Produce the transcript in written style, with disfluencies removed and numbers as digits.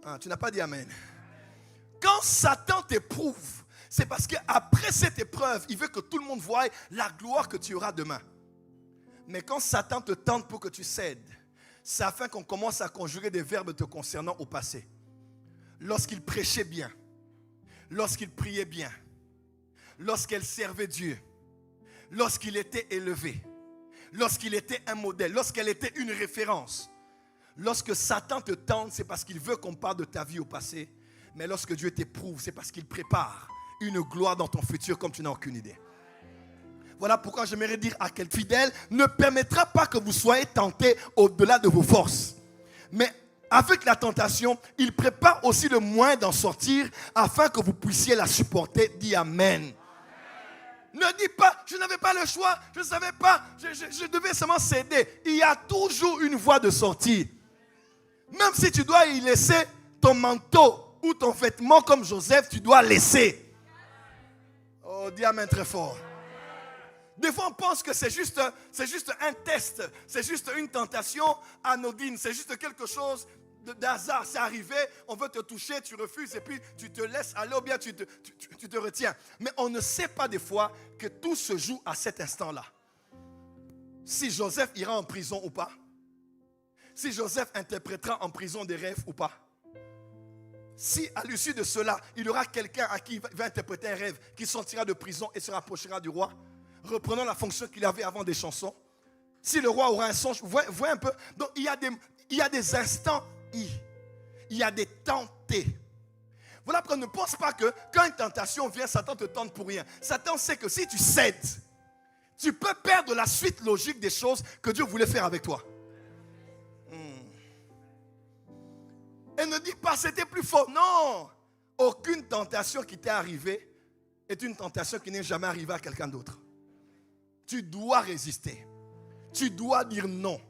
Ah, tu n'as pas dit amen. Quand Satan t'éprouve, c'est parce qu'après cette épreuve, il veut que tout le monde voie la gloire que tu auras demain. Mais quand Satan te tente pour que tu cèdes, c'est afin qu'on commence à conjuguer des verbes te concernant au passé. Lorsqu'il prêchait bien, lorsqu'il priait bien, lorsqu'elle servait Dieu, lorsqu'il était élevé, lorsqu'il était un modèle, lorsqu'elle était une référence. Lorsque Satan te tente, c'est parce qu'il veut qu'on parle de ta vie au passé. Mais lorsque Dieu t'éprouve, c'est parce qu'il prépare une gloire dans ton futur comme tu n'as aucune idée. Voilà pourquoi j'aimerais dire à quel fidèle ne permettra pas que vous soyez tentés au-delà de vos forces. Mais avec la tentation, il prépare aussi le moyen d'en sortir afin que vous puissiez la supporter. Dis amen. Ne dis pas, je n'avais pas le choix, je ne savais pas, je devais seulement céder. Il y a toujours une voie de sortie. Même si tu dois y laisser ton manteau ou ton vêtement comme Joseph, tu dois laisser. Oh, dis amen très fort. Des fois, on pense que c'est juste un test, c'est juste une tentation anodine, c'est juste quelque chose d'hasard. C'est arrivé, on veut te toucher, tu refuses et puis tu te laisses aller ou bien tu te retiens. Mais on ne sait pas des fois que tout se joue à cet instant-là. Si Joseph ira en prison ou pas. Si Joseph interprétera en prison des rêves ou pas. Si à l'issue de cela, il y aura quelqu'un à qui il va interpréter un rêve qui sortira de prison et se rapprochera du roi, reprenant la fonction qu'il avait avant des chansons. Si le roi aura un songe, vous voyez un peu. Donc il y a des instants, il y a des tentés. Voilà pourquoi ne pense pas que quand une tentation vient, Satan te tente pour rien. Satan sait que si tu cèdes, tu peux perdre la suite logique des choses que Dieu voulait faire avec toi. Et ne dis pas c'était plus fort. Non, aucune tentation qui t'est arrivée est une tentation qui n'est jamais arrivée à quelqu'un d'autre. Tu dois résister. Tu dois dire non.